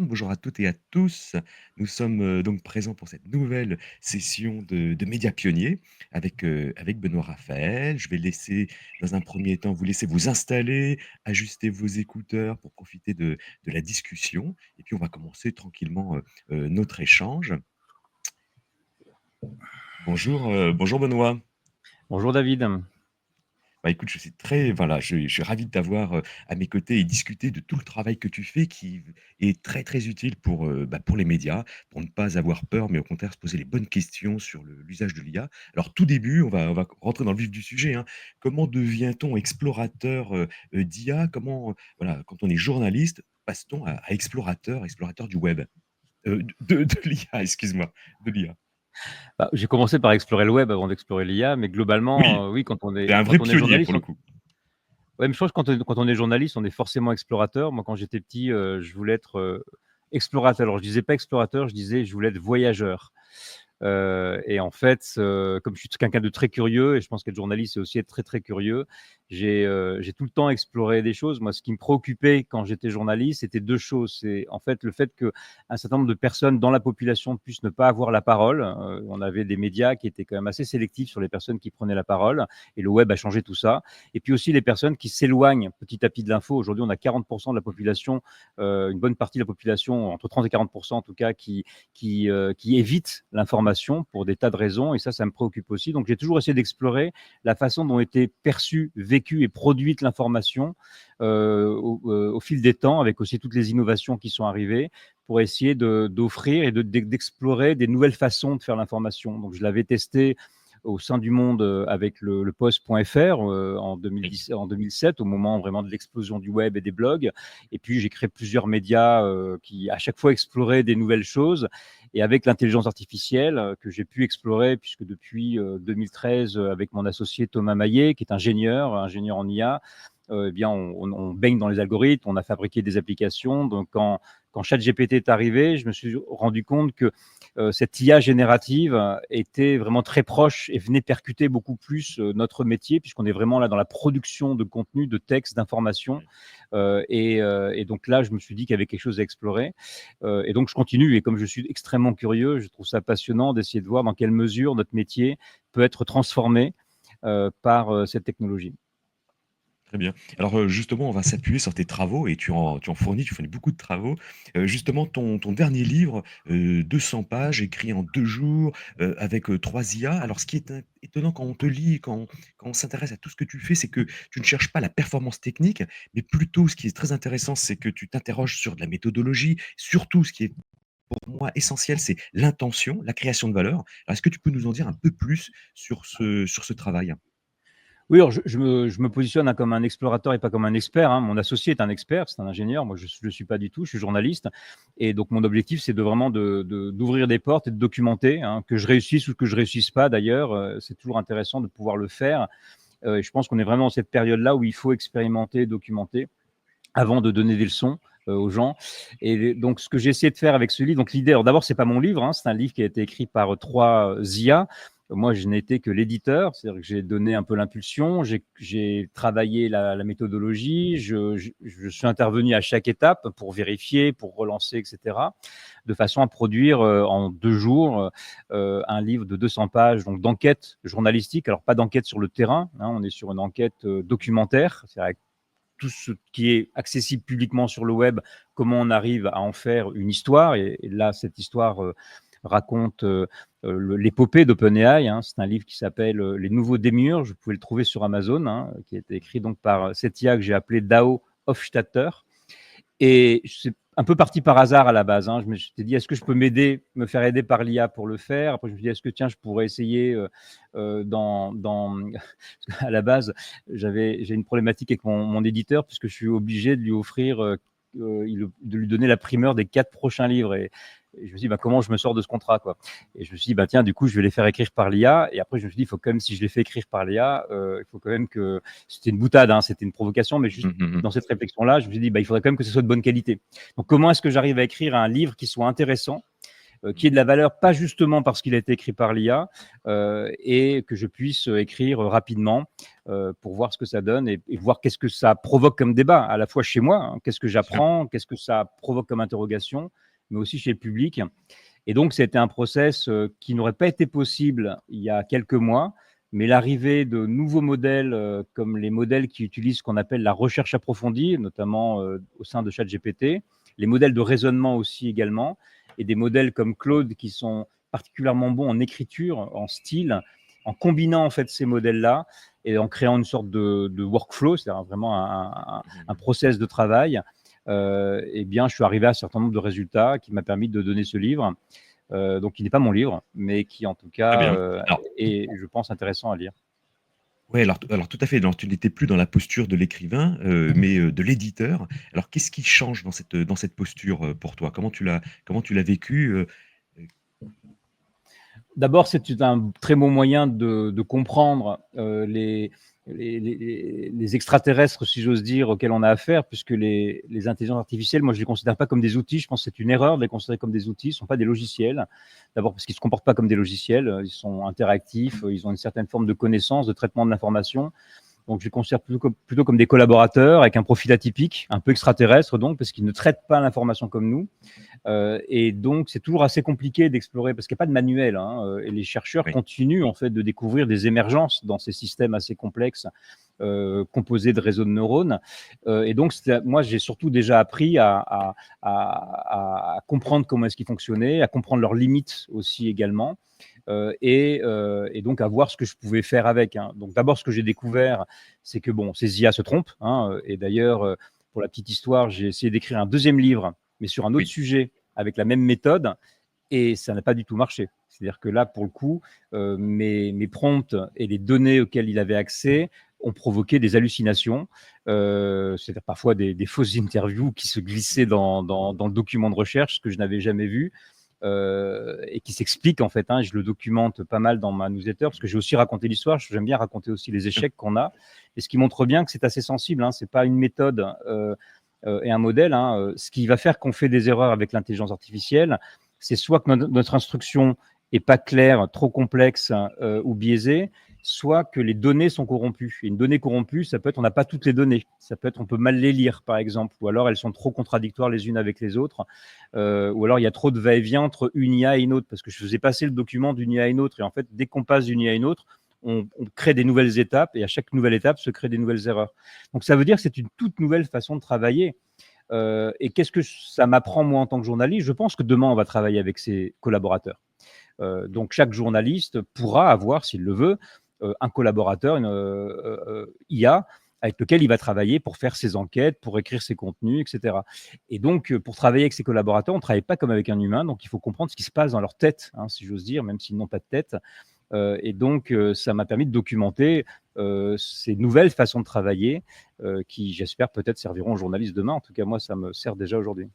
Bonjour à toutes et à tous. Nous sommes donc présents pour cette nouvelle session de Médias Pionniers avec Benoît Raphaël. Je vais laisser, dans un premier temps, vous laisser vous installer, ajuster vos écouteurs pour profiter de la discussion. Et puis, on va commencer tranquillement notre échange. Bonjour Benoît. Bonjour David. Bah, écoute, je suis je suis ravi de t'avoir, à mes côtés et discuter de tout le travail que tu fais qui est très, très utile pour les médias, pour ne pas avoir peur, mais au contraire se poser les bonnes questions sur l'usage de l'IA. Alors tout début, on va rentrer dans le vif du sujet, hein. Comment devient-on explorateur, d'IA? Comment, voilà, quand on est journaliste, passe-t-on à explorateur du web? De l'IA, excuse-moi, de l'IA. Bah, j'ai commencé par explorer le web avant d'explorer l'IA, mais Oui, globalement, oui, tu es un vrai quand on est pionnier pour journaliste, le coup. ouais, mais je pense que quand on est journaliste, on est forcément explorateur. Moi, quand j'étais petit, je voulais être explorateur. Alors, je disais pas explorateur, je disais je voulais être voyageur. Et en fait, comme je suis quelqu'un de très curieux et je pense qu'être journaliste, c'est aussi être très, très curieux, j'ai tout le temps exploré des choses. Moi, ce qui me préoccupait quand j'étais journaliste, c'était 2 choses. C'est en fait le fait qu'un certain nombre de personnes dans la population puissent ne pas avoir la parole. On avait des médias qui étaient quand même assez sélectifs sur les personnes qui prenaient la parole et le web a changé tout ça. Et puis aussi les personnes qui s'éloignent petit à petit de l'info. Aujourd'hui, on a 40 de la population, une bonne partie de la population, entre 30 et 40 en tout cas, qui évitent l'information pour des tas de raisons, et ça me préoccupe aussi. Donc j'ai toujours essayé d'explorer la façon dont était perçue, vécue et produite l'information au fil des temps, avec aussi toutes les innovations qui sont arrivées, pour essayer d'offrir et d'explorer des nouvelles façons de faire l'information. Donc je l'avais testé au sein du Monde avec le post.fr en Oui. 2010, en 2007, au moment vraiment de l'explosion du web et des blogs. Et puis j'ai créé plusieurs médias qui à chaque fois exploraient des nouvelles choses. Et avec l'intelligence artificielle que j'ai pu explorer, puisque depuis 2013, avec mon associé Thomas Maillet, qui est ingénieur en IA, eh bien, on baigne dans les algorithmes, on a fabriqué des applications. Donc, quand ChatGPT est arrivé, je me suis rendu compte que cette IA générative était vraiment très proche et venait percuter beaucoup plus notre métier, puisqu'on est vraiment là dans la production de contenu, de textes, d'informations. Et donc là, je me suis dit qu'il y avait quelque chose à explorer. Et donc, je continue. Et comme je suis extrêmement curieux, je trouve ça passionnant d'essayer de voir dans quelle mesure notre métier peut être transformé par cette technologie. Très bien. Alors, justement, on va s'appuyer sur tes travaux et tu fournis beaucoup de travaux. Justement, ton dernier livre, 200 pages, écrit en 2 jours, avec, 3 IA. Alors, ce qui est étonnant quand on te lit, quand on s'intéresse à tout ce que tu fais, c'est que tu ne cherches pas la performance technique, mais plutôt ce qui est très intéressant, c'est que tu t'interroges sur de la méthodologie. Surtout, ce qui est pour moi essentiel, c'est l'intention, la création de valeur. Alors, est-ce que tu peux nous en dire un peu plus sur ce travail? Oui, alors je me positionne comme un explorateur et pas comme un expert, hein. Mon associé est un expert, c'est un ingénieur. Moi, je ne le suis pas du tout, je suis journaliste. Et donc, mon objectif, c'est de vraiment d'ouvrir des portes et de documenter, hein, que je réussisse ou que je réussisse pas d'ailleurs. C'est toujours intéressant de pouvoir le faire. Et je pense qu'on est vraiment dans cette période-là où il faut expérimenter, documenter avant de donner des leçons aux gens. Et donc, ce que j'ai essayé de faire avec ce livre, donc l'idée, alors d'abord, c'est pas mon livre, hein, c'est un livre qui a été écrit par 3 IA. Moi, je n'ai été que l'éditeur, c'est-à-dire que j'ai donné un peu l'impulsion, j'ai travaillé la méthodologie, je suis intervenu à chaque étape pour vérifier, pour relancer, etc., de façon à produire en 2 jours un livre de 200 pages, donc d'enquête journalistique. Alors, pas d'enquête sur le terrain, hein, on est sur une enquête documentaire, c'est-à-dire tout ce qui est accessible publiquement sur le web, comment on arrive à en faire une histoire. Et là, cette histoire raconte l'épopée d'OpenAI, hein. C'est un livre qui s'appelle Les nouveaux démiurges. Vous pouvez le trouver sur Amazon, hein, qui a été écrit donc par cette IA que j'ai appelée Dao Hofstadter. Et c'est un peu parti par hasard à la base, hein. Je me suis dit, est-ce que je peux me faire aider par l'IA pour le faire? Après, je me suis dit, est-ce que tiens, je pourrais essayer à la base, j'ai une problématique avec mon éditeur, puisque je suis obligé de lui offrir, de lui donner la primeur des 4 prochains livres. Et je me suis dit, bah, comment je me sors de ce contrat, quoi. Et je me suis dit, bah, tiens, du coup, je vais les faire écrire par l'IA. Et après, je me suis dit, il faut quand même, si je les fais écrire par l'IA, il faut quand même que. C'était une boutade, hein, c'était une provocation, mais juste Mmh, mmh mh. dans cette réflexion-là, je me suis dit, bah, il faudrait quand même que ce soit de bonne qualité. Donc, comment est-ce que j'arrive à écrire un livre qui soit intéressant, qui ait de la valeur, pas justement parce qu'il a été écrit par l'IA, et que je puisse écrire rapidement pour voir ce que ça donne et voir qu'est-ce que ça provoque comme débat, à la fois chez moi, hein, qu'est-ce que Bien sûr. j'apprends, qu'est-ce que ça provoque comme interrogation, mais aussi chez le public. Et donc, c'était un process qui n'aurait pas été possible il y a quelques mois, mais l'arrivée de nouveaux modèles, comme les modèles qui utilisent ce qu'on appelle la recherche approfondie, notamment au sein de ChatGPT, les modèles de raisonnement aussi également, et des modèles comme Claude qui sont particulièrement bons en écriture, en style, en combinant en fait ces modèles-là et en créant une sorte de workflow, c'est-à-dire vraiment un Mmh. process de travail, eh bien, je suis arrivé à un certain nombre de résultats qui m'a permis de donner ce livre. Donc, qui n'est pas mon livre, mais qui en tout Très cas bien. Alors est, je pense, intéressant à lire. ouais, alors tout à fait, alors tu n'étais plus dans la posture de l'écrivain, mais de l'éditeur. Alors qu'est-ce qui change dans cette posture, pour toi? Comment tu l'as vécu, heu? D'abord, c'est un très bon moyen de comprendre les extraterrestres, si j'ose dire, auxquels on a affaire, puisque les intelligences artificielles, moi, je ne les considère pas comme des outils. Je pense que c'est une erreur de les considérer comme des outils. Ce ne sont pas des logiciels. D'abord, parce qu'ils ne se comportent pas comme des logiciels. Ils sont interactifs. Ils ont une certaine forme de connaissance, de traitement de l'information. Donc, je les considère plutôt comme des collaborateurs avec un profil atypique, un peu extraterrestre, donc, parce qu'ils ne traitent pas l'information comme nous. Et donc, c'est toujours assez compliqué d'explorer parce qu'il n'y a pas de manuel, hein, et les chercheurs Oui, continuent en fait de découvrir des émergences dans ces systèmes assez complexes composés de réseaux de neurones. Et donc, moi, j'ai surtout déjà appris à comprendre comment est-ce qu'ils fonctionnaient, à comprendre leurs limites aussi également. Et donc à voir ce que je pouvais faire avec, hein. Donc d'abord, ce que j'ai découvert, c'est que bon, ces IA se trompent, hein, et d'ailleurs, pour la petite histoire, j'ai essayé d'écrire un deuxième livre, mais sur un autre oui. sujet, avec la même méthode, et ça n'a pas du tout marché. C'est-à-dire que là, pour le coup, mes prompts et les données auxquelles il avait accès ont provoqué des hallucinations, c'est-à-dire parfois des fausses interviews qui se glissaient dans le document de recherche, ce que je n'avais jamais vu, et qui s'explique en fait, hein, je le documente pas mal dans ma newsletter parce que j'ai aussi raconté l'histoire. J'aime bien raconter aussi les Bien sûr. échecs qu'on a, et ce qui montre bien que c'est assez sensible. Hein, c'est pas une méthode et un modèle. Hein. Ce qui va faire qu'on fait des erreurs avec l'intelligence artificielle, c'est soit que notre instruction est pas claire, trop complexe ou biaisée, soit que les données sont corrompues. Et une donnée corrompue, ça peut être on n'a pas toutes les données. Ça peut être on peut mal les lire, par exemple, ou alors elles sont trop contradictoires les unes avec les autres, ou alors il y a trop de va-et-vient entre une IA et une autre, parce que je faisais passer le document d'une IA à une autre, et en fait, dès qu'on passe d'une IA à une autre, on crée des nouvelles étapes, et à chaque nouvelle étape se créent des nouvelles erreurs. Donc ça veut dire que c'est une toute nouvelle façon de travailler. Et qu'est-ce que ça m'apprend moi en tant que journaliste? Je pense que demain, on va travailler avec ses collaborateurs. Donc chaque journaliste pourra avoir, s'il le veut, un collaborateur, une IA, avec lequel il va travailler pour faire ses enquêtes, pour écrire ses contenus, etc. Et donc, pour travailler avec ses collaborateurs, on ne travaille pas comme avec un humain, donc il faut comprendre ce qui se passe dans leur tête, hein, si j'ose dire, même s'ils n'ont pas de tête. Et donc, ça m'a permis de documenter ces nouvelles façons de travailler qui, j'espère, peut-être serviront aux journalistes demain. En tout cas, moi, ça me sert déjà aujourd'hui.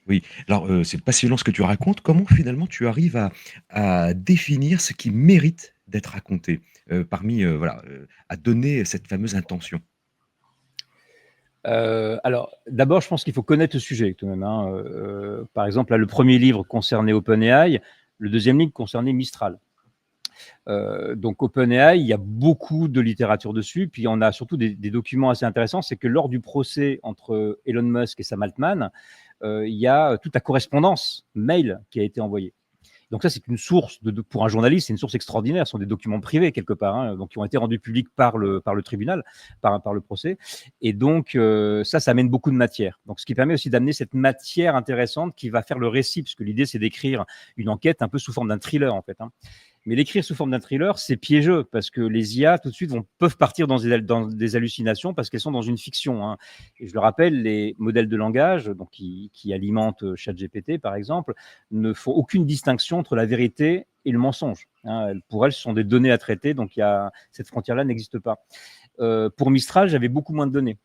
Oui, alors, c'est passionnant ce que tu racontes. Comment finalement tu arrives à définir ce qui mérite d'être raconté? Parmi, voilà, à donner cette fameuse intention? Alors, d'abord, je pense qu'il faut connaître le sujet tout de même, hein. Par exemple, là, le premier livre concernait OpenAI, le deuxième livre concernait Mistral. Donc OpenAI, il y a beaucoup de littérature dessus, puis on a surtout des documents assez intéressants. C'est que lors du procès entre Elon Musk et Sam Altman, il y a toute la correspondance mail qui a été envoyée. Donc ça, c'est une source pour un journaliste, c'est une source extraordinaire. Ce sont des documents privés quelque part, hein, donc qui ont été rendus publics par le tribunal, par le procès. Et donc ça amène beaucoup de matière. Donc ce qui permet aussi d'amener cette matière intéressante qui va faire le récit, parce que l'idée c'est d'écrire une enquête un peu sous forme d'un thriller en fait, hein. Mais l'écrire sous forme d'un thriller, c'est piégeux parce que les IA, tout de suite, peuvent partir dans des hallucinations parce qu'elles sont dans une fiction, hein. Et je le rappelle, les modèles de langage donc qui alimentent ChatGPT, par exemple, ne font aucune distinction entre la vérité et le mensonge, hein. Pour elles, ce sont des données à traiter, donc cette frontière-là n'existe pas. Pour Mistral, j'avais beaucoup moins de données.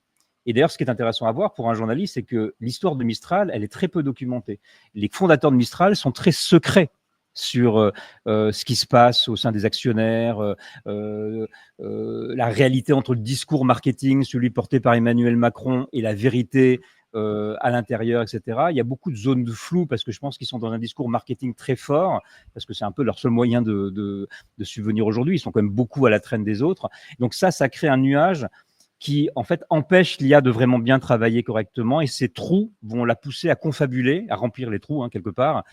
Et d'ailleurs, ce qui est intéressant à voir pour un journaliste, c'est que l'histoire de Mistral, elle est très peu documentée. Les fondateurs de Mistral sont très secrets sur ce qui se passe au sein des actionnaires, la réalité entre le discours marketing, celui porté par Emmanuel Macron, et la vérité à l'intérieur, etc. Il y a beaucoup de zones de flou parce que je pense qu'ils sont dans un discours marketing très fort, parce que c'est un peu leur seul moyen de subvenir aujourd'hui. Ils sont quand même beaucoup à la traîne des autres. Donc ça crée un nuage qui, en fait, empêche l'IA de vraiment bien travailler correctement, et ces trous vont la pousser à confabuler, à remplir les trous, hein, quelque part.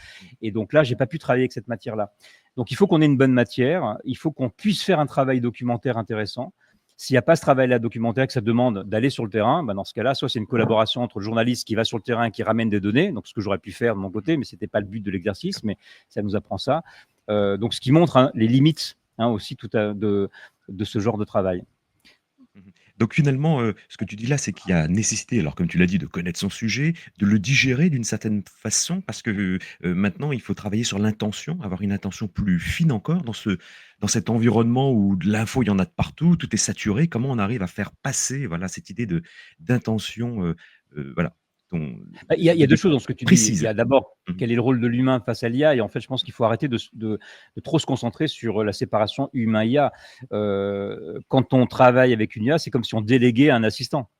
Et donc là, j'ai pas pu travailler avec cette matière-là. Donc il faut qu'on ait une bonne matière, il faut qu'on puisse faire un travail documentaire intéressant. S'il n'y a pas ce travail-là documentaire, que ça demande d'aller sur le terrain, ben dans ce cas-là, soit c'est une collaboration entre le journaliste qui va sur le terrain et qui ramène des données, donc ce que j'aurais pu faire de mon côté, mais ce n'était pas le but de l'exercice, mais ça nous apprend ça. Donc ce qui montre, hein, les limites, hein, aussi de ce genre de travail. Mmh. Donc finalement, ce que tu dis là, c'est qu'il y a nécessité, alors comme tu l'as dit, de connaître son sujet, de le digérer d'une certaine façon parce que, maintenant il faut travailler sur l'intention, avoir une intention plus fine encore dans cet environnement où de l'info, il y en a de partout, tout est saturé. Comment on arrive à faire passer, voilà, cette idée de d'intention, voilà, dont Bah, il y a 2 choses dans ce que tu dis. Il y précise? a d'abord, Mmh mh. quel est le rôle de l'humain face à l'IA? Et en fait, je pense qu'il faut arrêter de trop se concentrer sur la séparation humain-IA. Quand on travaille avec une IA, c'est comme si on déléguait un assistant.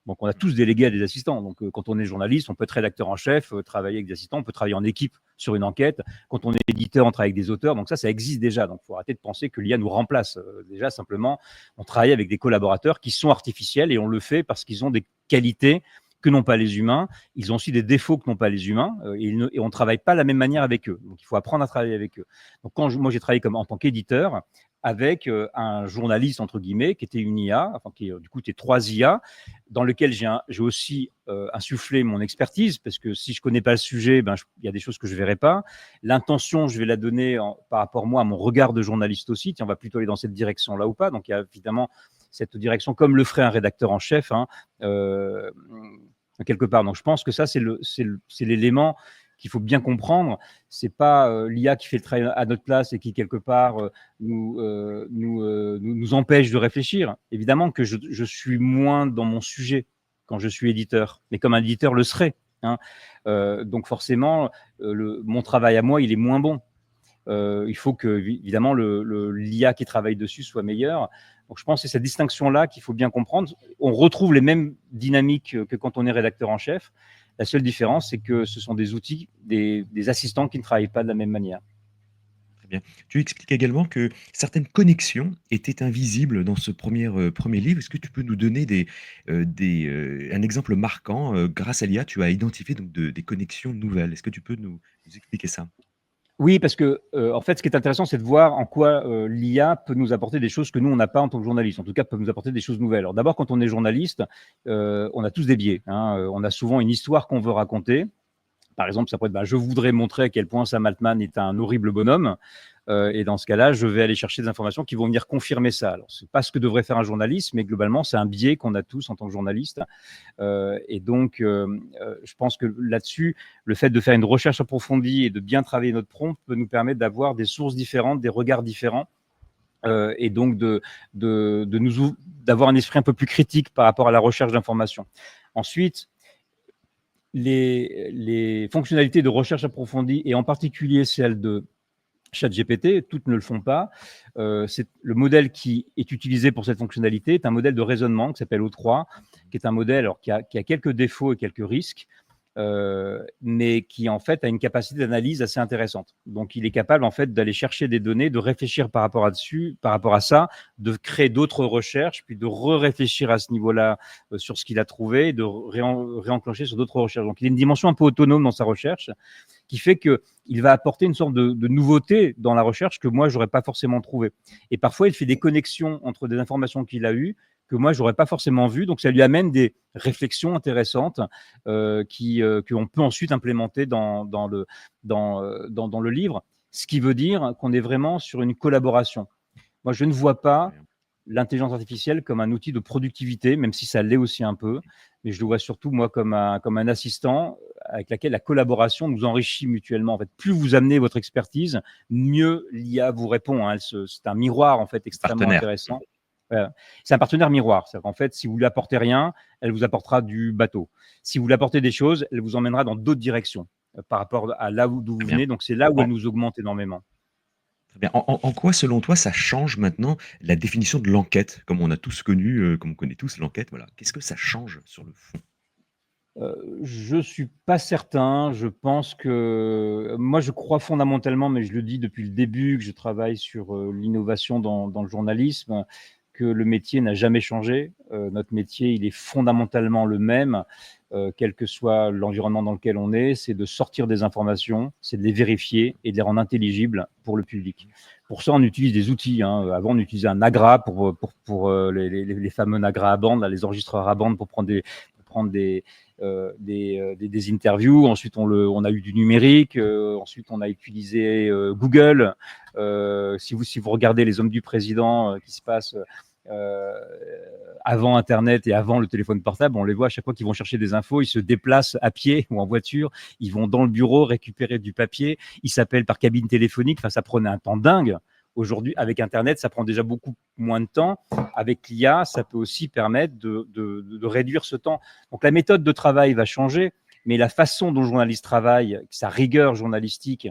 Donc, on a tous délégué à des assistants. Donc, quand on est journaliste, on peut être rédacteur en chef, travailler avec des assistants, on peut travailler en équipe sur une enquête. Quand on est éditeur, on travaille avec des auteurs. Donc, ça existe déjà. Donc, il faut arrêter de penser que l'IA nous remplace. Déjà, simplement, on travaille avec des collaborateurs qui sont artificiels, et on le fait parce qu'ils ont des qualités que n'ont pas les humains. Ils ont aussi des défauts que n'ont pas les humains, et on ne travaille pas de la même manière avec eux. Donc, il faut apprendre à travailler avec eux. Donc, moi, j'ai travaillé en tant qu'éditeur avec un journaliste, entre guillemets, qui était une IA, enfin, du coup, était 3 IA, dans lequel j'ai aussi insufflé mon expertise, parce que si je ne connais pas le sujet, ben, il y a des choses que je ne verrai pas. L'intention, je vais la donner par rapport, moi, à mon regard de journaliste aussi. Tiens, on va plutôt aller dans cette direction-là ou pas. Donc, il y a évidemment cette direction, comme le ferait un rédacteur en chef, hein, euh, quelque part. Donc, je pense que ça, c'est l'élément qu'il faut bien comprendre. C'est pas l'IA qui fait le travail à notre place et qui, quelque part, nous empêche de réfléchir. Évidemment que je suis moins dans mon sujet quand je suis éditeur, mais comme un éditeur le serait, hein. Donc, forcément, mon travail à moi, il est moins bon. Il faut que, évidemment, l'IA qui travaille dessus soit meilleure. Donc, je pense que c'est cette distinction-là qu'il faut bien comprendre. On retrouve les mêmes dynamiques que quand on est rédacteur en chef. La seule différence, c'est que ce sont des outils, des assistants qui ne travaillent pas de la même manière. Très bien. Tu expliques également que certaines connexions étaient invisibles dans ce premier livre. Est-ce que tu peux nous donner un exemple marquant, grâce à l'IA, tu as identifié donc des connexions nouvelles. Est-ce que tu peux nous expliquer ça? Oui, parce que, en fait, ce qui est intéressant, c'est de voir en quoi, l'IA peut nous apporter des choses que nous, on n'a pas en tant que journaliste. En tout cas, peut nous apporter des choses nouvelles. Alors d'abord, quand on est journaliste, on a tous des biais, hein. On a souvent une histoire qu'on veut raconter. Par exemple, ça pourrait être, bah, je voudrais montrer à quel point Sam Altman est un horrible bonhomme. Et dans ce cas-là, je vais aller chercher des informations qui vont venir confirmer ça. Alors, c'est pas ce que devrait faire un journaliste, mais globalement, c'est un biais qu'on a tous en tant que journaliste. Et donc, je pense que là-dessus, le fait de faire une recherche approfondie et de bien travailler notre prompt peut nous permettre d'avoir des sources différentes, des regards différents, et donc d'avoir un esprit un peu plus critique par rapport à la recherche d'informations. Ensuite, les fonctionnalités de recherche approfondie, et en particulier celles de ChatGPT, toutes ne le font pas. C'est le modèle qui est utilisé pour cette fonctionnalité est un modèle de raisonnement qui s'appelle O3, qui est un modèle alors, qui a quelques défauts et quelques risques, mais qui en fait a une capacité d'analyse assez intéressante. Donc, il est capable en fait d'aller chercher des données, de réfléchir par rapport à ça, de créer d'autres recherches, puis de réfléchir à ce niveau-là sur ce qu'il a trouvé, de réenclencher sur d'autres recherches. Donc, il a une dimension un peu autonome dans sa recherche, qui fait qu'il va apporter une sorte de nouveauté dans la recherche que moi, je n'aurais pas forcément trouvé. Et parfois, il fait des connexions entre des informations qu'il a eues que moi, je n'aurais pas forcément vues. Donc, ça lui amène des réflexions intéressantes qu'on peut ensuite implémenter dans le livre. Ce qui veut dire qu'on est vraiment sur une collaboration. Moi, je ne vois pas l'intelligence artificielle comme un outil de productivité, même si ça l'est aussi un peu, mais je le vois surtout, moi, comme un assistant avec lequel la collaboration nous enrichit mutuellement. En fait, plus vous amenez votre expertise, mieux l'IA vous répond, hein. C'est un miroir, en fait, extrêmement Partenaire. intéressant. C'est un partenaire miroir. C'est-à-dire qu'en fait, si vous lui apportez rien, elle vous apportera du bateau. Si vous lui apportez des choses, elle vous emmènera dans d'autres directions par rapport à là d'où Très vous bien. venez. Donc, c'est là où elle En nous augmente énormément. Très bien. En quoi, selon toi, ça change maintenant la définition de l'enquête? Comme on a tous connu, comme on connaît tous l'enquête, voilà. Qu'est-ce que ça change sur le fond? Je suis pas certain. Je pense que moi, je crois fondamentalement, mais je le dis depuis le début que je travaille sur l'innovation dans le journalisme, que le métier n'a jamais changé. Notre métier, il est fondamentalement le même, quel que soit l'environnement dans lequel on est. C'est de sortir des informations, c'est de les vérifier et de les rendre intelligibles pour le public. Pour ça, on utilise des outils, hein. Avant, on utilisait un NAGRA pour les fameux NAGRA à bande, là, les enregistreurs à bande pour prendre des interviews. Ensuite, on a eu du numérique. Ensuite, on a utilisé Google. Si vous regardez les hommes du président qui se passent avant Internet et avant le téléphone portable, on les voit à chaque fois qu'ils vont chercher des infos, ils se déplacent à pied ou en voiture, ils vont dans le bureau récupérer du papier, ils s'appellent par cabine téléphonique. Enfin, ça prenait un temps dingue. Aujourd'hui, avec Internet, ça prend déjà beaucoup moins de temps. Avec l'IA, ça peut aussi permettre de réduire ce temps. Donc la méthode de travail va changer, mais la façon dont le journaliste travaille, sa rigueur journalistique,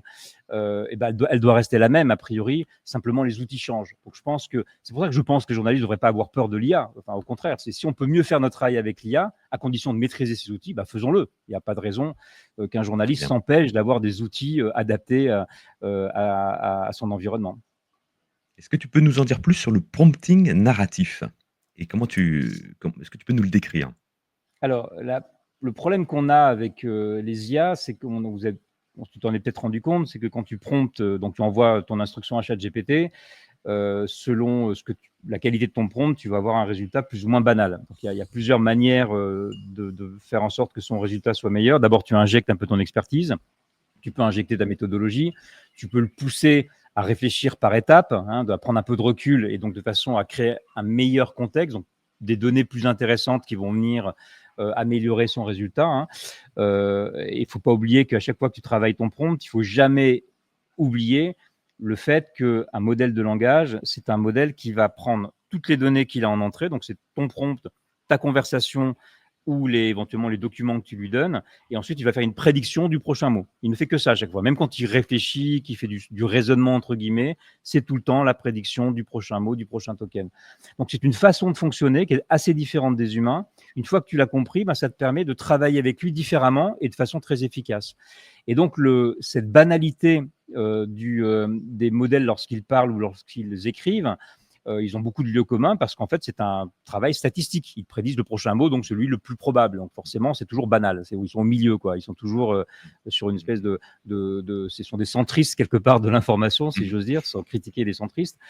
elle doit rester la même a priori. Simplement, les outils changent. Donc c'est pour ça que je pense que les journalistes ne devraient pas avoir peur de l'IA. Enfin, au contraire, c'est si on peut mieux faire notre travail avec l'IA, à condition de maîtriser ces outils, faisons-le. Il n'y a pas de raison qu'un Très journaliste bien. s'empêche d'avoir des outils adaptés à son environnement. Est-ce que tu peux nous en dire plus sur le prompting narratif? Et est-ce que tu peux nous le décrire? Alors, le problème qu'on a avec les IA, c'est tu t'en es peut-être rendu compte, c'est que quand tu promptes, donc tu envoies ton instruction à ChatGPT, selon la qualité de ton prompt, tu vas avoir un résultat plus ou moins banal. Donc, il y a plusieurs manières de faire en sorte que son résultat soit meilleur. D'abord, tu injectes un peu ton expertise, tu peux injecter ta méthodologie, tu peux le pousser à réfléchir par étapes, hein, à prendre un peu de recul et donc de façon à créer un meilleur contexte, donc des données plus intéressantes qui vont venir améliorer son résultat. Hein. Il ne faut pas oublier qu'à chaque fois que tu travailles ton prompt, il ne faut jamais oublier le fait qu'un modèle de langage, c'est un modèle qui va prendre toutes les données qu'il a en entrée, donc c'est ton prompt, ta conversation ou éventuellement les documents que tu lui donnes, et ensuite il va faire une prédiction du prochain mot. Il ne fait que ça à chaque fois. Même quand il réfléchit, qu'il fait du raisonnement entre guillemets, c'est tout le temps la prédiction du prochain mot, du prochain token. Donc c'est une façon de fonctionner qui est assez différente des humains. Une fois que tu l'as compris, ça te permet de travailler avec lui différemment et de façon très efficace. Et donc cette banalité des modèles lorsqu'ils parlent ou lorsqu'ils écrivent, ils ont beaucoup de lieux communs parce qu'en fait, c'est un travail statistique. Ils prédisent le prochain mot, donc celui le plus probable. Donc forcément, c'est toujours banal. C'est où ils sont au milieu, quoi. Ils sont toujours sur une espèce ce sont des centristes quelque part de l'information, si j'ose dire, sans critiquer les centristes.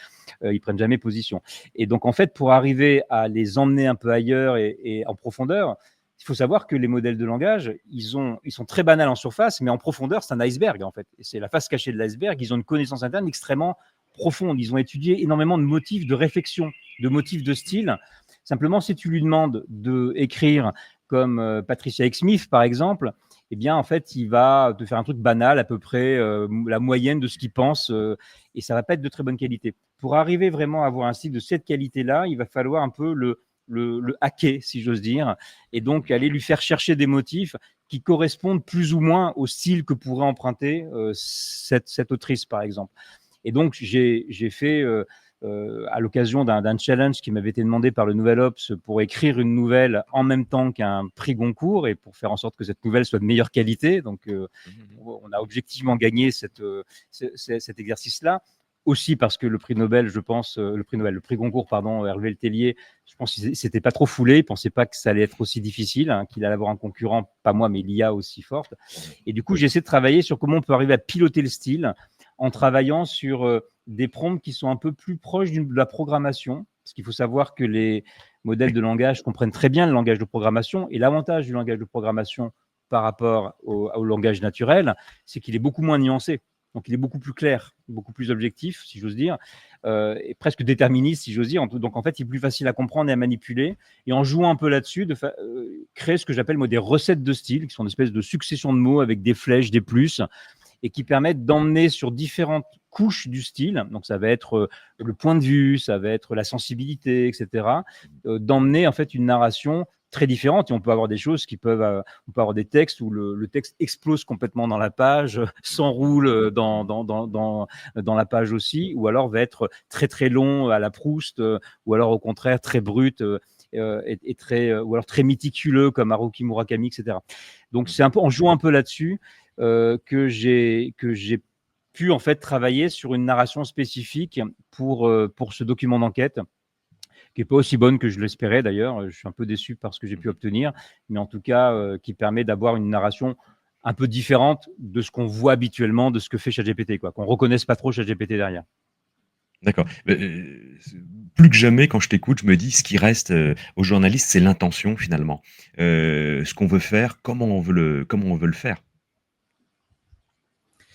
Ils prennent jamais position. Et donc en fait, pour arriver à les emmener un peu ailleurs et en profondeur, il faut savoir que les modèles de langage, ils sont très banals en surface, mais en profondeur, c'est un iceberg, en fait. Et c'est la face cachée de l'iceberg. Ils ont une connaissance interne extrêmement profonde. Ils ont étudié énormément de motifs de réflexion, de motifs de style. Simplement, si tu lui demandes d'écrire comme Patricia Highsmith, par exemple, eh bien, en fait, il va te faire un truc banal, à peu près la moyenne de ce qu'il pense, et ça va pas être de très bonne qualité. Pour arriver vraiment à avoir un style de cette qualité-là, il va falloir un peu le hacker, si j'ose dire, et donc aller lui faire chercher des motifs qui correspondent plus ou moins au style que pourrait emprunter cette autrice, par exemple. Et donc, j'ai fait, à l'occasion d'un challenge qui m'avait été demandé par le Nouvel Obs pour écrire une nouvelle en même temps qu'un prix Goncourt et pour faire en sorte que cette nouvelle soit de meilleure qualité. Donc, on a objectivement gagné cet exercice-là. Aussi parce que le prix Nobel, je pense, le prix Goncourt, pardon, Hervé Le Tellier, je pense qu'il s'était pas trop foulé, il pensait pas que ça allait être aussi difficile, hein, qu'il allait avoir un concurrent, pas moi, mais l'IA aussi forte. Et du coup, j'ai essayé de travailler sur comment on peut arriver à piloter le style en travaillant sur des prompts qui sont un peu plus proches de la programmation. Parce qu'il faut savoir que les modèles de langage comprennent très bien le langage de programmation. Et l'avantage du langage de programmation par rapport au langage naturel, c'est qu'il est beaucoup moins nuancé. Donc, il est beaucoup plus clair, beaucoup plus objectif, si j'ose dire, et presque déterministe, si j'ose dire. Donc, en fait, il est plus facile à comprendre et à manipuler. Et en jouant un peu là-dessus, créer ce que j'appelle moi des recettes de style, qui sont une espèce de succession de mots avec des flèches, des plus, et qui permettent d'emmener sur différentes couches du style. Donc, ça va être le point de vue, ça va être la sensibilité, etc. D'emmener en fait une narration très différente. Et on peut avoir des choses on peut avoir des textes où le texte explose complètement dans la page, s'enroule dans la page aussi, ou alors va être très très long à la Proust, ou alors au contraire très brut. est très, ou alors très méticuleux comme Haruki Murakami, etc. Donc Mmh. c'est un peu en jouant un peu là-dessus que j'ai pu en fait travailler sur une narration spécifique pour ce document d'enquête qui est pas aussi bonne que je l'espérais d'ailleurs. Je suis un peu déçu par ce que j'ai pu Mmh. obtenir, mais en tout cas, qui permet d'avoir une narration un peu différente de ce qu'on voit habituellement, de ce que fait ChatGPT, quoi, qu'on reconnaisse pas trop ChatGPT derrière. D'accord. C'est plus que jamais quand je t'écoute, je me dis: «Ce qui reste, aux journalistes, c'est l'intention finalement». Ce qu'on veut faire, comment on veut le faire,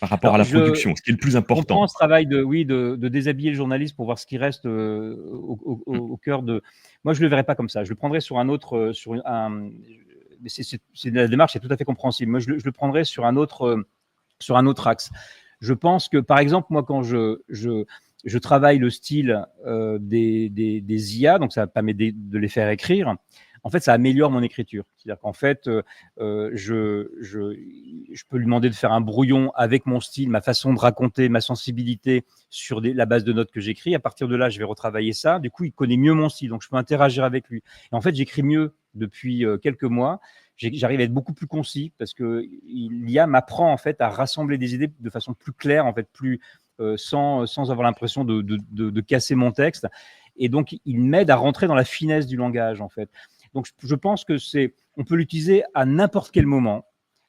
par rapport à Alors la je production, ce qui est le plus je comprends important. ce travail de oui, de déshabiller le journaliste pour voir ce qui reste, Mmh. au cœur de moi, je le verrais pas comme ça. Je le prendrais sur un autre, sur un mais c'est la démarche est tout à fait compréhensible. Moi, je le prendrais sur un autre axe. Je pense que, par exemple, moi, quand je travaille le style des IA, donc ça permet de les faire écrire. En fait, ça améliore mon écriture. C'est-à-dire qu'en fait, je peux lui demander de faire un brouillon avec mon style, ma façon de raconter, ma sensibilité sur la base de notes que j'écris. À partir de là, je vais retravailler ça. Du coup, il connaît mieux mon style, donc je peux interagir avec lui. Et en fait, j'écris mieux depuis quelques mois. J'arrive à être beaucoup plus concis parce que l'IA m'apprend en fait à rassembler des idées de façon plus claire, en fait, plus sans avoir l'impression de casser mon texte. Et donc, il m'aide à rentrer dans la finesse du langage, en fait. Donc, je pense que on peut l'utiliser à n'importe quel moment.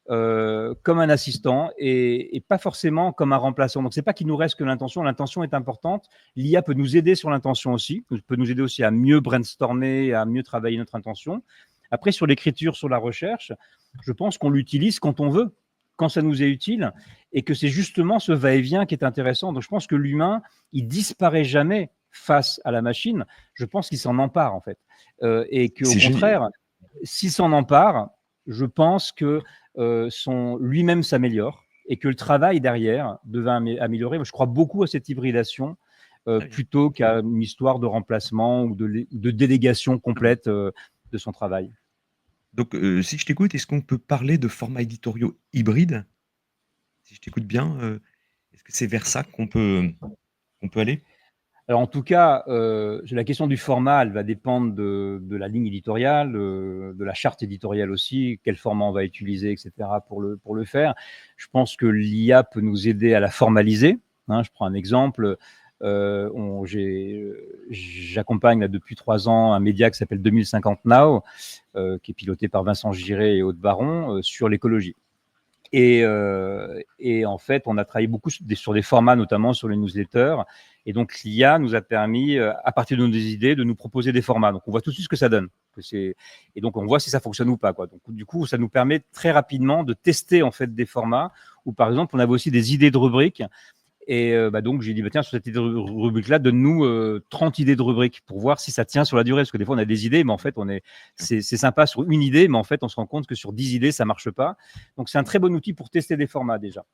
Comme un assistant et pas forcément comme un remplaçant. Donc, c'est pas qu'il nous reste que l'intention. L'intention est importante. L'IA peut nous aider sur l'intention aussi, peut nous aider aussi à mieux brainstormer, à mieux travailler notre intention. Après, sur l'écriture, sur la recherche, je pense qu'on l'utilise quand on veut, quand ça nous est utile, et que c'est justement ce va-et-vient qui est intéressant. Donc, je pense que l'humain, il disparaît jamais face à la machine. Je pense qu'il s'en empare, en fait. Et qu'au C'est génial. contraire, s'il s'en empare, je pense que lui-même s'améliore et que le travail derrière devait améliorer. Moi, je crois beaucoup à cette hybridation Très bien. plutôt qu'à une histoire de remplacement ou de délégation Mmh. complète de son travail. Donc, si je t'écoute, est-ce qu'on peut parler de formats éditoriaux hybrides? Si je t'écoute bien, est-ce que c'est vers ça qu'on peut aller? Alors en tout cas, la question du format, elle va dépendre de la ligne éditoriale, de la charte éditoriale aussi, quel format on va utiliser et cetera pour le faire. Je pense que l'IA peut nous aider à la formaliser, hein. Je prends un exemple, j'accompagne là depuis 3 ans un média qui s'appelle 2050 Now, qui est piloté par Vincent Giré et Aude Baron, sur l'écologie. Et en fait, on a travaillé beaucoup sur des formats, notamment sur les newsletters. Et donc, l'IA nous a permis, à partir de nos idées, de nous proposer des formats. Donc, on voit tout de suite ce que ça donne. Et donc, on voit si ça fonctionne ou pas, quoi. Donc, du coup, ça nous permet très rapidement de tester en fait des formats où, par exemple, on avait aussi des idées de rubriques et donc j'ai dit: «Bah, tiens, sur cette idée de rubrique-là, donne-nous 30 idées de rubriques pour voir si ça tient sur la durée». Parce que des fois, on a des idées, mais en fait, c'est sympa sur une idée, mais en fait, on se rend compte que sur 10 idées, ça marche pas. Donc c'est un très bon outil pour tester des formats déjà.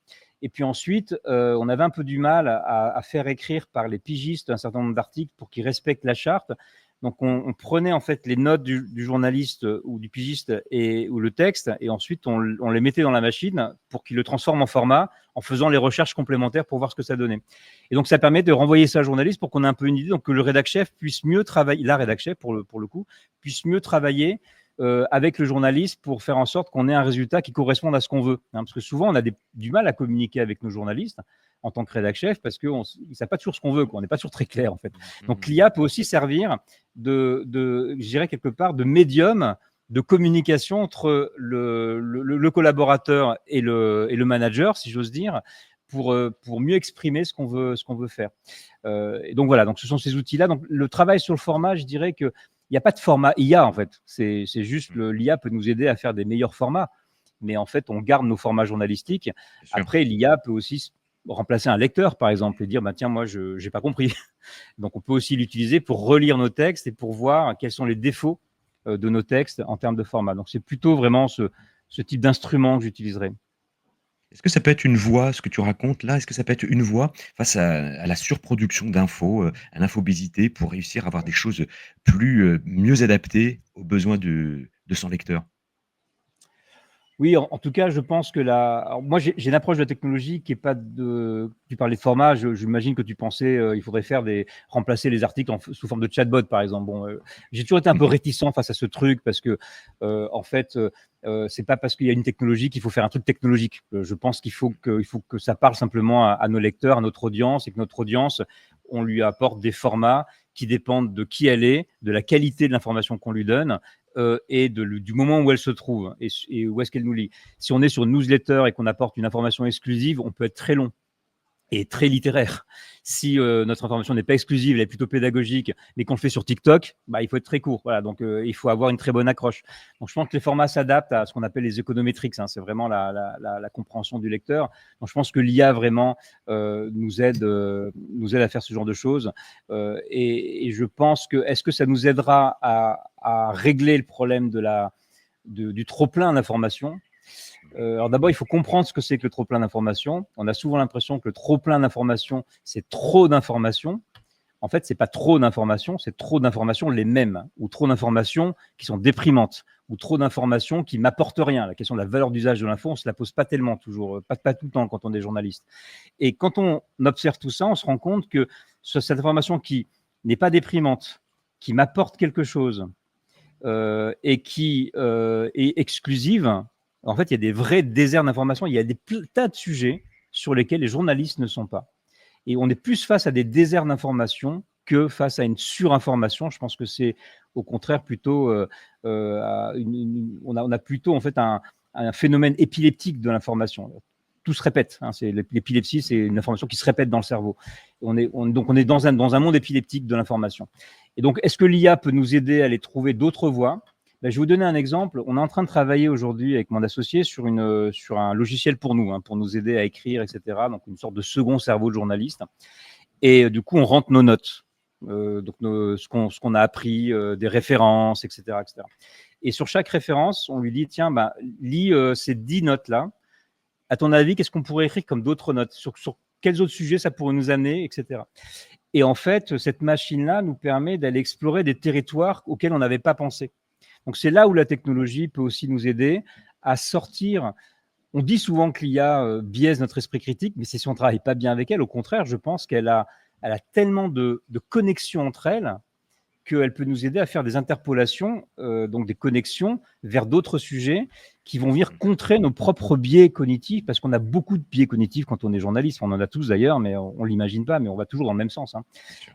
Et puis ensuite, on avait un peu du mal à faire écrire par les pigistes un certain nombre d'articles pour qu'ils respectent la charte. Donc on prenait en fait les notes du journaliste ou du pigiste ou le texte et ensuite on les mettait dans la machine pour qu'il le transforme en format en faisant les recherches complémentaires pour voir ce que ça donnait. Et donc, ça permet de renvoyer ça au journaliste pour qu'on ait un peu une idée, donc que le rédac chef puisse mieux travailler, la rédac chef pour le coup, puisse mieux travailler avec le journaliste pour faire en sorte qu'on ait un résultat qui corresponde à ce qu'on veut. Hein, parce que souvent, on a du mal à communiquer avec nos journalistes en tant que rédac chef parce qu'ils ne savent pas toujours ce qu'on veut, quoi. On n'est pas toujours très clair, en fait. Mmh Donc, mh. l'IA peut aussi servir je dirais quelque part, de médium de communication entre le collaborateur et le manager, si j'ose dire, pour mieux exprimer ce qu'on veut faire. Et donc voilà, donc ce sont ces outils-là. Donc le travail sur le format, je dirais qu'il n'y a pas de format IA en fait. C'est juste Mmh. l'IA peut nous aider à faire des meilleurs formats, mais en fait on garde nos formats journalistiques. Bien sûr. Après l'IA peut aussi remplacer un lecteur par exemple et dire bah tiens moi je n'ai pas compris. Donc on peut aussi l'utiliser pour relire nos textes et pour voir quels sont les défauts de nos textes en termes de format. Donc c'est plutôt vraiment ce type d'instrument que j'utiliserai. Est-ce que ça peut être une voie, ce que tu racontes là, est-ce que ça peut être une voie face à la surproduction d'infos, à l'infobésité pour réussir à avoir des choses mieux adaptées aux besoins de son lecteur? Oui, en tout cas, je pense que alors moi, j'ai une approche de la technologie qui est pas de. Tu parlais de format, j'imagine que tu pensais il faudrait remplacer les articles sous forme de chatbot, par exemple. Bon, j'ai toujours été un peu Mmh. réticent face à ce truc parce que, en fait, c'est pas parce qu'il y a une technologie qu'il faut faire un truc technologique. Je pense il faut que ça parle simplement à nos lecteurs, à notre audience, et que notre audience, on lui apporte des formats qui dépendent de qui elle est, de la qualité de l'information qu'on lui donne et du moment où elle se trouve et où est-ce qu'elle nous lit. Si on est sur une newsletter et qu'on apporte une information exclusive, on peut être très long et très littéraire. Si notre information n'est pas exclusive, elle est plutôt pédagogique, mais qu'on le fait sur TikTok, bah, il faut être très court. Voilà, donc il faut avoir une très bonne accroche. Donc je pense que les formats s'adaptent à ce qu'on appelle les économétriques. Hein, c'est vraiment la compréhension du lecteur. Donc je pense que l'IA vraiment nous aide à faire ce genre de choses. Et je pense que est-ce que ça nous aidera à régler le problème du trop plein d'informations? Alors d'abord, il faut comprendre ce que c'est que le trop-plein d'informations. On a souvent l'impression que le trop-plein d'informations, c'est trop d'informations. En fait, c'est pas trop d'informations, c'est trop d'informations les mêmes, ou trop d'informations qui sont déprimantes, ou trop d'informations qui m'apportent rien. La question de la valeur d'usage de l'info, on se la pose pas tellement toujours, pas tout le temps quand on est journaliste. Et quand on observe tout ça, on se rend compte que cette information qui n'est pas déprimante, qui m'apporte quelque chose, et qui est exclusive, en fait, il y a des vrais déserts d'information. Il y a des tas de sujets sur lesquels les journalistes ne sont pas. Et on est plus face à des déserts d'information que face à une surinformation. Je pense que c'est au contraire plutôt, on a plutôt en fait un phénomène épileptique de l'information. Tout se répète. Hein, l'épilepsie, c'est une information qui se répète dans le cerveau. Donc on est dans un monde épileptique de l'information. Et donc, est-ce que l'IA peut nous aider à aller trouver d'autres voies? Ben, je vais vous donner un exemple. On est en train de travailler aujourd'hui avec mon associé sur un logiciel pour nous, hein, pour nous aider à écrire, etc. Donc, une sorte de second cerveau de journaliste. Et du coup, on rentre nos notes, donc ce qu'on a appris, des références, etc., etc. Et sur chaque référence, on lui dit, tiens, ben, lis ces 10 notes-là. À ton avis, qu'est-ce qu'on pourrait écrire comme d'autres notes? Sur quels autres sujets ça pourrait nous amener, etc. Et en fait, cette machine-là nous permet d'aller explorer des territoires auxquels on n'avait pas pensé. Donc, c'est là où la technologie peut aussi nous aider à sortir. On dit souvent que l'IA biaise notre esprit critique, mais c'est si on ne travaille pas bien avec elle. Au contraire, je pense elle a tellement de connexions entre elles qu'elle peut nous aider à faire des interpolations, donc des connexions vers d'autres sujets qui vont venir contrer nos propres biais cognitifs, parce qu'on a beaucoup de biais cognitifs quand on est journaliste. On en a tous d'ailleurs, mais on ne l'imagine pas, mais on va toujours dans le même sens. Hein.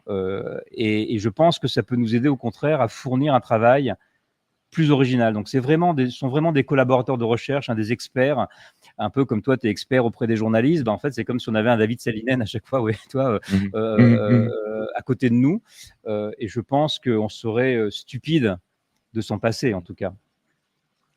Bien sûr. Et je pense que ça peut nous aider au contraire à fournir un travail plus original. Donc, sont vraiment des collaborateurs de recherche, hein, des experts, un peu comme toi, tu es expert auprès des journalistes. Ben, en fait, c'est comme si on avait un David Salinen à chaque fois, ouais, toi, Mmh mh. Mmh. à côté de nous. Et je pense qu'on serait stupide de s'en passer, en tout cas.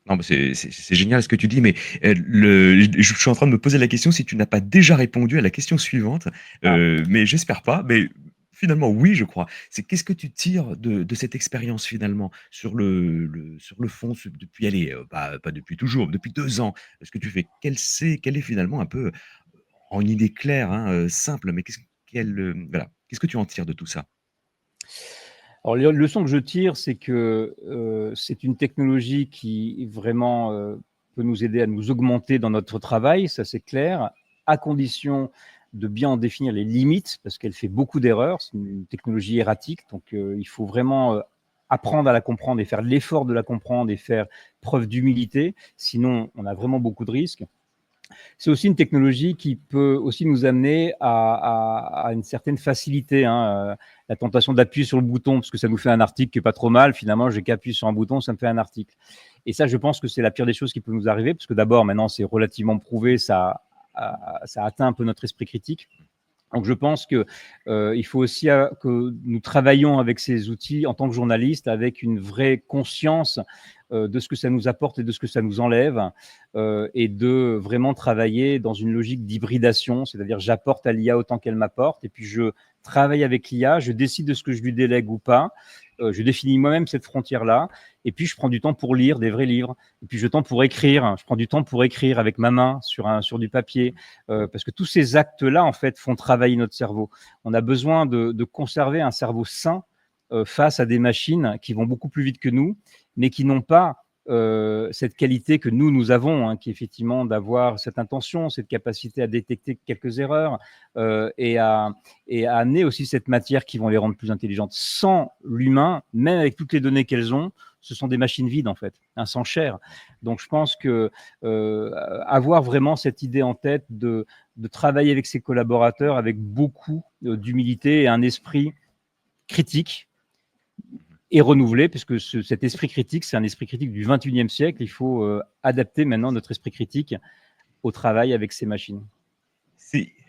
Non, mais c'est génial ce que tu dis, mais, je suis en train de me poser la question si tu n'as pas déjà répondu à la question suivante, Ah. mais j'espère pas, mais finalement oui, je crois. C'est qu'est-ce que tu tires de cette expérience finalement sur le fond depuis, allez, pas depuis toujours, depuis 2 ans? Ce que tu fais, quelle est finalement un peu, en une idée claire, hein, simple, mais voilà, qu'est-ce que tu en tires de tout ça? Alors, la leçon que je tire, c'est que c'est une technologie qui vraiment peut nous aider à nous augmenter dans notre travail, ça c'est clair, à condition de bien en définir les limites, parce qu'elle fait beaucoup d'erreurs. C'est une technologie erratique, donc il faut vraiment apprendre à la comprendre et faire l'effort de la comprendre et faire preuve d'humilité. Sinon, on a vraiment beaucoup de risques. C'est aussi une technologie qui peut aussi nous amener à une certaine facilité. Hein, la tentation d'appuyer sur le bouton, parce que ça nous fait un article qui est pas trop mal. Finalement, j'ai qu'à appuyer sur un bouton, ça me fait un article. Et ça, je pense que c'est la pire des choses qui peut nous arriver, parce que d'abord, maintenant, c'est relativement prouvé, ça atteint un peu notre esprit critique. Donc, je pense que il faut aussi que nous travaillions avec ces outils en tant que journalistes, avec une vraie conscience de ce que ça nous apporte et de ce que ça nous enlève, et de vraiment travailler dans une logique d'hybridation, c'est-à-dire j'apporte à l'IA autant qu'elle m'apporte, et puis je travaille avec l'IA, je décide de ce que je lui délègue ou pas, je définis moi-même cette frontière-là, et puis je prends du temps pour lire des vrais livres, et puis je prends du temps pour écrire avec ma main sur du papier, parce que tous ces actes-là, en fait, font travailler notre cerveau. On a besoin de conserver un cerveau sain face à des machines qui vont beaucoup plus vite que nous, mais qui n'ont pas cette qualité que nous avons, hein, qui est effectivement d'avoir cette intention, cette capacité à détecter quelques erreurs et à amener aussi cette matière qui vont les rendre plus intelligentes. Sans l'humain, même avec toutes les données qu'elles ont, ce sont des machines vides en fait, hein, sans chair. Donc je pense que avoir vraiment cette idée en tête de travailler avec ses collaborateurs avec beaucoup d'humilité et un esprit critique et renouvelé, puisque cet esprit critique, c'est un esprit critique du 21e siècle. Il faut adapter maintenant notre esprit critique au travail avec ces machines.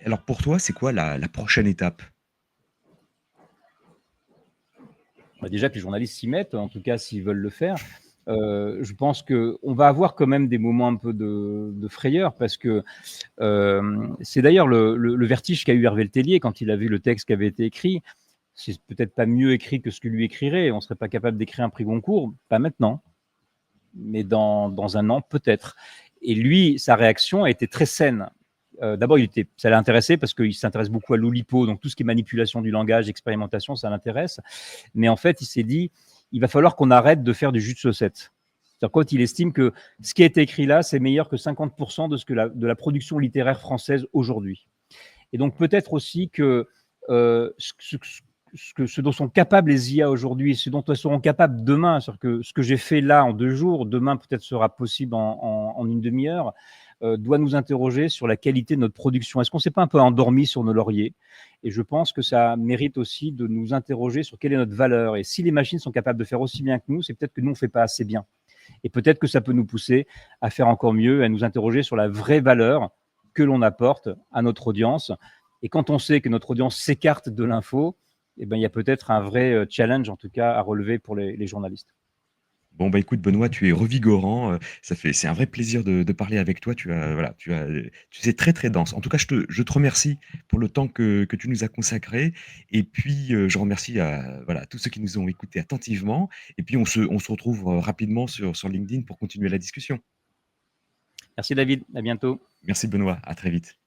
Alors pour toi, c'est quoi la prochaine étape? Bah, déjà que les journalistes s'y mettent, en tout cas s'ils veulent le faire. Je pense qu'on va avoir quand même des moments un peu de frayeur parce que c'est d'ailleurs le vertige qu'a eu Hervé Le Tellier quand il a vu le texte qui avait été écrit. C'est peut-être pas mieux écrit que ce que lui écrirait. On ne serait pas capable d'écrire un prix Goncourt, pas maintenant, mais dans un an peut-être. Et lui, sa réaction a été très saine. D'abord, ça l'a intéressé parce qu'il s'intéresse beaucoup à l'Oulipo, donc tout ce qui est manipulation du langage, expérimentation, ça l'intéresse. Mais en fait, il s'est dit, il va falloir qu'on arrête de faire du jus de saucette. C'est-à-dire quand il estime que ce qui a été écrit là, c'est meilleur que 50% de la production littéraire française aujourd'hui. Et donc peut-être aussi que ce dont sont capables les IA aujourd'hui, ce dont elles seront capables demain, c'est-à-dire que ce que j'ai fait là en 2 jours, demain peut-être sera possible en une demi-heure, doit nous interroger sur la qualité de notre production. Est-ce qu'on ne s'est pas un peu endormi sur nos lauriers? Et je pense que ça mérite aussi de nous interroger sur quelle est notre valeur. Et si les machines sont capables de faire aussi bien que nous, c'est peut-être que nous, on ne fait pas assez bien. Et peut-être que ça peut nous pousser à faire encore mieux, à nous interroger sur la vraie valeur que l'on apporte à notre audience. Et quand on sait que notre audience s'écarte de l'info, eh ben, il y a peut-être un vrai challenge, en tout cas, à relever pour les journalistes. Bon, bah, écoute Benoît, tu es revigorant, c'est un vrai plaisir de parler avec toi. C'est très, très dense. En tout cas, je te remercie pour le temps que tu nous as consacré et puis, je remercie, voilà, tous ceux qui nous ont écoutés attentivement et puis on se retrouve, rapidement sur LinkedIn pour continuer la discussion. Merci David, à bientôt. Merci Benoît, à très vite.